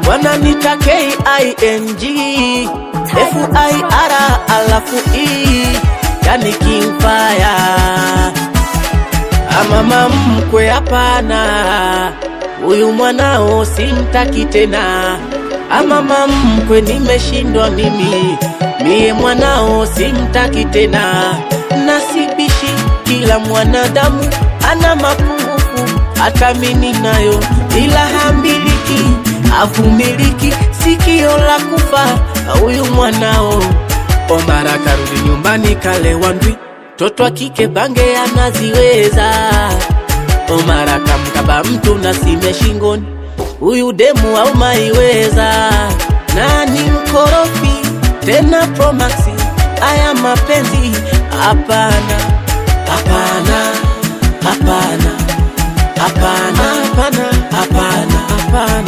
Wananita KING FIR alafu E, yani King Fire. Mama mkwe hapana, huyu mwanao simtaki tena. Mama mkwe nimeshindwa mie mwanao simtaki tena. Nasibishi kila mwanadamu ana mapungufu, hata mimi nayo, ila hambiliki avumiliki sikio la kufa huyu mwanao. Omara karudi nyumbani kalewa ndwi, toto kike bange anaziweza. Omara kamkaba mtu na sime shingoni, huyu demu au maiweza. Nani mkorofi tena promaxi, haya mapenzi hapana, hapana, hapana, hapana, hapana, hapana, hapana.